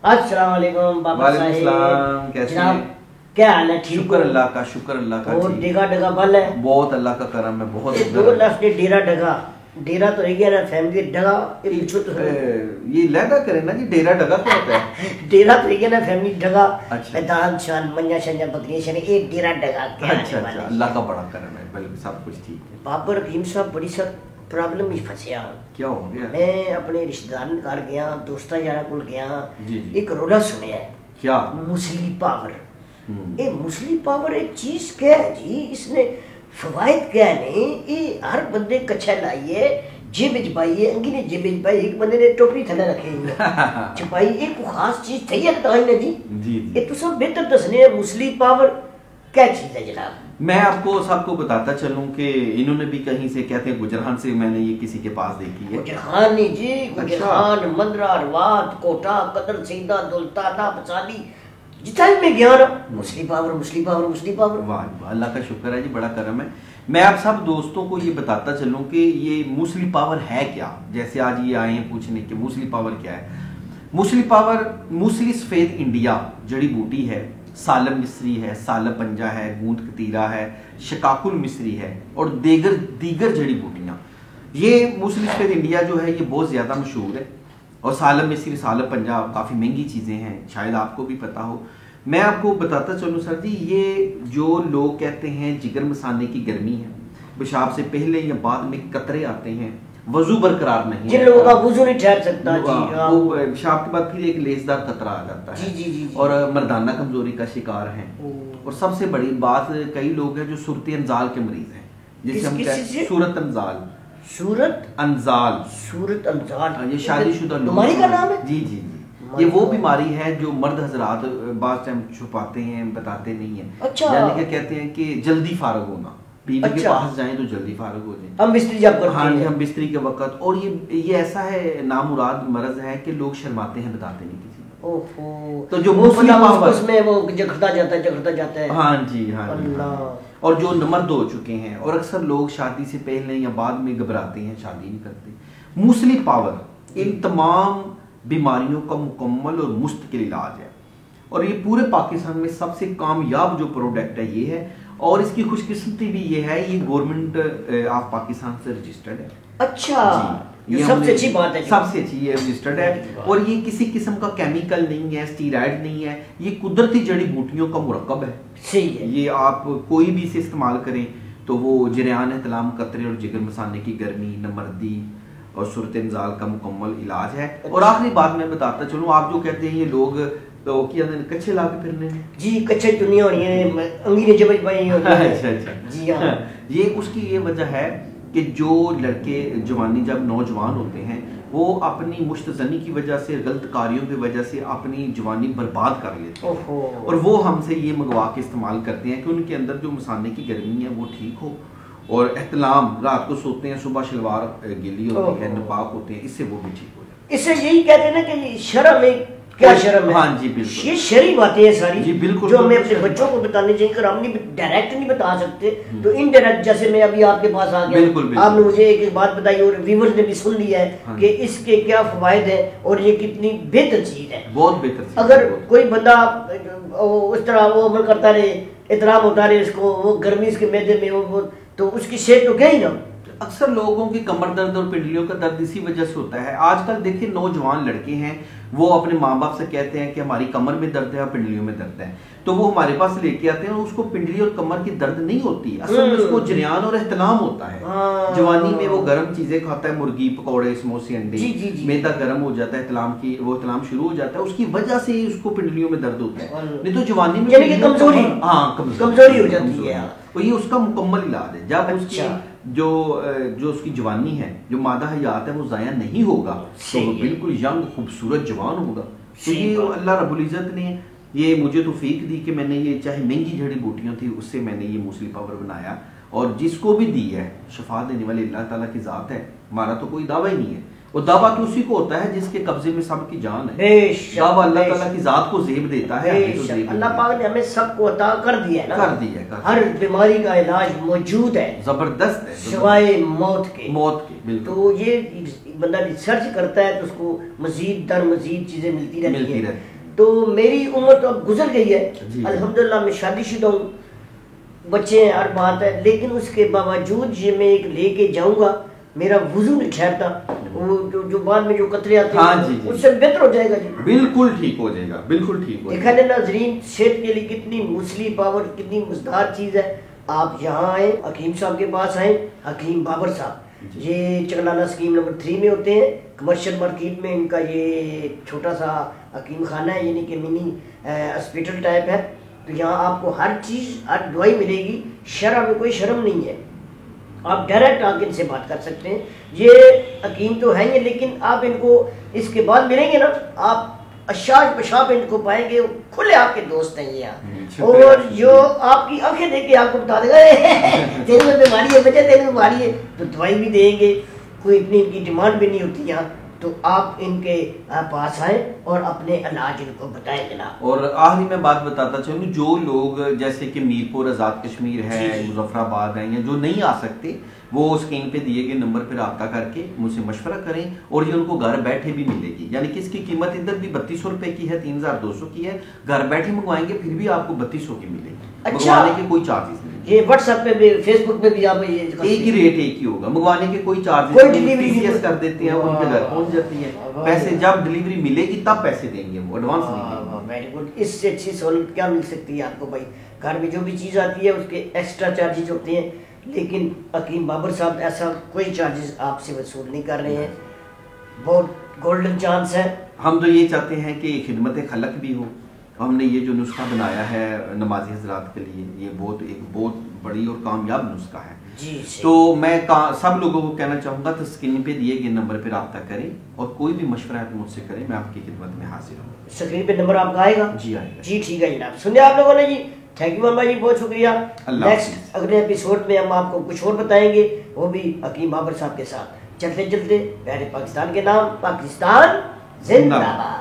अस्सलाम वालेकुम बाबा साहब। कैसे जनाब हैं? क्या हाल है? ठीक शुक्र अल्लाह का, शुक्र अल्लाह का और जी। डेगा डगा बल है बहुत अल्लाह का करम है, बहुत ये शुक्र दो है। लफ्ज ने डेरा डगा डेरा तो रह गया ना फैमिली डगा ये पूछो तो ये लहदा करे ना जी, डेरा डगा क्या होता है? डेरा तो रह गया ना फैमिली डगा अच्छा। दान शान मंजा शंजा बकरियां शने एक डेरा डगा क्या अच्छा अच्छा, अल्लाह का बड़ा करम है, बल्कि सब कुछ ठीक है। बाबर रहीम साहब बड़ी सर प्रॉब्लम में फंसिया। क्या हो गया? मैं अपने रिश्तेदार के घर गया, दोस्ता यारा को गया, जी जी। एक रोला सुनिया है क्या? मुस्लिम पावर। ये मुस्लिम पावर एक चीज क्या है जी, इसने फवायद क्या है? ये हर बंदे कच्छा लाइए, जेब में पाइए, अंगी ने जेब में पाई, एक बंदे ने टोपी थले रखे हुए छुपाई, एक खास चीज थी है बताई ना जी। जी ये तो सब बेहतर दसने है मुस्लिम पावर क्या चीज है जनाब। मैं आपको सबको बताता चलूं कि इन्होंने भी कहीं से कहते हैं गुजरान से मैंने ये किसी के पास देखी है। गुजरान नहीं जी, अच्छा। गुजरान मंदरा रवात कोटा कदर सीधा दुल्ताना बसाली जितना भी मैं गया ना मुस्लिम पावर मुस्लिम पावर मुस्लिम पावर। वाह वाह, अल्लाह का शुक्र है जी, बड़ा करम है। मैं आप सब दोस्तों को ये बताता चलूं कि ये मुस्लिम पावर है क्या। जैसे आज ये आए हैं पूछने के मुस्लिम पावर क्या है। मुस्लिम पावर मूसली सफेद इंडिया जड़ी बूटी है, सालम मिस्री है, सालम पंजा है, गूंद कतीरा है, शकाकुल मिस्री है और दीगर जड़ी बूटियां। ये मूसली सफेद इंडिया जो है ये बहुत ज्यादा मशहूर है और सालम मिस्री सालम पंजा काफी महंगी चीजें हैं, शायद आपको भी पता हो। मैं आपको बताता चलूं सर जी, ये जो लोग कहते हैं जिगर मसाने की गर्मी है, पेशाब से पहले या बाद में कतरे आते हैं, वजू बरकरार नहीं, जिन लोगों का वजू नहीं ठहर सकता जी, वो पेशाब के बाद फिर एक लेसदार कतरा आ जाता है जी, जी, जी, जी। और मर्दाना कमजोरी का शिकार है। और सबसे बड़ी बात, कई लोग हैं जो सूरत अंजाल के मरीज हैं, जिसे हम कहते हैं सूरत अंजाल। सूरत अंजाल, सूरत अंजाल ये शादीशुदा लोग बीमारी का नाम है जी जी जी। ये वो बीमारी है जो मर्द हजरात बात टाइम छुपाते हैं, बताते नहीं है। अच्छा। यानी कि कहते हैं कि जल्दी फारग होना, बीवी के अच्छा। पास जाएं तो जल्दी फारग हो जाए। हम बिस्तरी जब करते हाँ जी, हैं हम बिस्तरी के वक्त। और ये ऐसा है नामुराद मर्ज है कि लोग शर्माते हैं, बताते नहीं किसी को। ओहो, तो जो वो मुस्लिम पावर उसमें वो जखता जाता है हाँ जी हाँ जी, अल्लाह। हाँ। और जो मर्द हो चुके हैं और अक्सर लोग शादी से पहले या बाद में घबराते हैं, शादी नहीं करते। मुस्लिम पावर इन तमाम बीमारियों का मुकम्मल और मुस्तकिल इलाज है और ये पूरे पाकिस्तान में सबसे कामयाब जो प्रोडक्ट है ये है। और इसकी खुशकिस्मती भी ये है, ये गवर्नमेंट ऑफ पाकिस्तान से रजिस्टर्ड है। अच्छा, ये सबसे अच्छी बात है, सबसे अच्छी ये रजिस्टर्ड है। और ये किसी किस्म का केमिकल नहीं है, स्टीराइड नहीं है, ये कुदरती जड़ी बूटियों का मुरक्कब है। सही है। ये आप कोई भी इसे इस्तेमाल करें तो वो जरियान एहतलाम कतरे और जिगर मसाने की गर्मी, नमर्दी और सूरत इंजाल का मुकम्मल इलाज है। और आखिरी बात मैं बताता चलूं, आप जो कहते हैं ये लोग तो कच्चे ला के फिरने हैं जी, कच्चे दुनिया हो रही है, अंगीरे जबज पाई हो रही है। अच्छा अच्छा जी हाँ। ये उसकी ये वजह है कि जो लड़के जवानी जब नौजवान होते हैं वो अपनी मुश्तजनी की वजह से, गलत कार्यों की वजह से अपनी जवानी बर्बाद कर लेते हैं। और वो हमसे ये मंगवा के इस्तेमाल करते हैं कि उनके अंदर जो मसाने की गर्मी है वो ठीक हो और एहतलाम, रात को सोते हैं, सुबह शलवार गीली होती है, नपाक होते हैं, इससे वो भी ठीक हो जाए। इससे यही कहते हैं ना कि शर्म है, क्या शर्म है? हाँ जी बिल्कुल, ये शरी बातें हैं सारी जी बिल्कुल, जो हमें अपने बच्चों को बतानी चाहिए। अगर हम नहीं डायरेक्ट नहीं बता सकते तो इनडायरेक्ट, जैसे मैं अभी आपके पास आ गया, बिल्कुल, बिल्कुल। आपने मुझे एक बात बताई और व्यूअर्स ने भी सुन लिया है हाँ कि इसके क्या फवायद है और ये कितनी बेहतर चीज है। बहुत बेहतर चीज़ है। अगर कोई बंदा उस तरह वो अमल करता रहे, एहतराम होता रहे इसको, वो गर्मी इसके मैदे में वो तो उसकी सेहत तो गई ना। अक्सर लोगों की कमर दर्द और पिंडलियों का दर्द इसी वजह से होता है। आजकल देखिए नौजवान लड़के हैं, वो अपने माँ बाप से कहते हैं कि हमारी कमर में दर्द है और पिंडलियों में दर्द है, तो वो हमारे पास लेके आते हैं और उसको पिंडली और कमर की दर्द नहीं होती, असल में उसको जरियान और एहतलाम होता है। जवानी में वो गर्म चीजें खाता है, मुर्गी, पकौड़े, समोसे, अंडे, मैदा गर्म हो जाता है, एहतलाम शुरू हो जाता है, उसकी वजह से उसको पिंडलियों में दर्द होता है। नहीं तो जवानी में कमजोरी, हाँ कमजोरी हो जाती है। और ये उसका मुकम्मल इलाज है। जब उसकी जो उसकी जवानी है, जो मादा हयात है वो जाया नहीं होगा तो वो बिल्कुल यंग खूबसूरत जवान होगा। तो ये अल्लाह रब्बुल इज्जत ने ये मुझे तौफीक दी कि मैंने ये, चाहे महंगी जड़ी बूटियां थी उससे मैंने ये मुस्लिम पावर बनाया और जिसको भी दी है शफा देने वाले अल्लाह ताला की ज़ात है, हमारा तो कोई दावा ही नहीं है। और दावा तो उसी को होता है जिसके कब्जे में सबकी जान है। बेशक, दावा अल्लाह ताला की जात को ज़ेब देता है। बेशक, अल्लाह पाक ने हमें सबको अता कर दिया है ना, कर दिया है। हर बीमारी का इलाज मौजूद है, जबरदस्त है, सिवाय मौत के। बिल्कुल। तो ये बंदा रिसर्च करता है तो उसको मजीद दर मजीद चीजें मिलती रहती है। तो मेरी उम्र तो अब गुजर गई है, अल्हम्दुलिल्लाह मैं शादीशुदा हूँ, बच्चे हैं, हर बात है, लेकिन उसके बावजूद ये मैं एक लेके जाऊंगा, मेरा वुजू नहीं ठहरता, वो जो बाद में जो कतरे आते हैं उससे बेहतर हो जाएगा जी, बिल्कुल ठीक हो जाएगा, बिल्कुल ठीक हो जाएगा। देखा नाज़रीन, सेहत के लिए कितनी मुस्ली पावर, कितनी मज़ेदार चीज़ है। आप यहाँ आए, हकीम साहब के पास आए, हकीम बाबर साहब, ये चकलाना स्कीम नंबर 3 में होते हैं, कमर्शियल मार्केट में इनका ये छोटा सा हकीम खाना है, यानी कि मिनी हॉस्पिटल टाइप है। तो यहाँ आपको हर चीज़, हर दवाई मिलेगी, शर्म में कोई शर्म नहीं है, आप डायरेक्ट आके इनसे बात कर सकते हैं। ये हकीम तो हैं ही, लेकिन आप इनको इसके बाद मिलेंगे ना, आप अशाज पेशाब इनको पाएंगे, खुले आपके दोस्त हैं ये यहाँ, और जो आपकी आंखें देख के आपको बता देगा तेरे में बीमारी है बच्चा, तेरे में बीमारी है, तो दवाई भी देंगे, कोई इतनी इनकी डिमांड भी नहीं होती यहाँ। तो आप इनके पास आए और अपने इलाज इनको बताएं जनाब। और आखिरी में बात बताता चलूँ, जो लोग जैसे कि मीरपुर, आज़ाद कश्मीर है, मुजफ्फराबाद है, या जो नहीं आ सकते, वो स्क्रीन पे दिए गए नंबर पर रब्ता करके मुझसे मशवरा करें, और ये उनको घर बैठे भी मिलेगी। यानी कि इसकी कीमत इधर भी 3200 रुपए की है, 3200 की है, घर बैठे मंगवाएंगे फिर भी आपको 3200 की मिलेगी। अच्छा, मंगवाने के कोई चार्जेस नहीं, ये व्हाट्सएप पे भी, फेसबुक पे भी आप ये एक ही रेट एक ही होगा, मंगवाने के कोई चार्जेस कोई डिलीवरी कर देते हैं, उनके घर पहुंच जाती है, पैसे जब डिलीवरी मिलेगी तब पैसे देंगे, वो एडवांस नहीं। वेरी गुड, इससे अच्छी सहूलत क्या मिल सकती है आपको भाई। घर में जो भी चीज़ आती है उसके एक्स्ट्रा चार्जेस होते हैं, लेकिन हकीम बाबर साहब ऐसा कोई चार्जेस आपसे वसूल नहीं कर रहे हैं, बहुत गोल्डन चांस है। हम तो ये चाहते हैं कि खिदमत खलक भी हो। हमने ये जो नुस्खा बनाया है नमाजी हजरात के लिए, ये एक बहुत बड़ी और कामयाब नुस्खा है जी। तो मैं सब लोगों को कहना चाहूँगा, तो स्क्रीन पे दिए गए नंबर पर रब्ता करें, और कोई भी मशवरा है तो मुझसे करें, मैं आपकी खिदमत में हाजिर हूँ। स्क्रीन पे नंबर आपका आएगा जी, आएगा जी। ठीक है जनाब, सुनिए आप लोगों ने जी, थैंक यू वर्मा जी, बहुत शुक्रिया। नेक्स्ट अगले एपिसोड में हम आपको कुछ और बताएंगे, वो भी हकीम बाबर साहब के साथ। चलते चलते प्यारे पाकिस्तान के नाम, पाकिस्तान जिंदाबाद।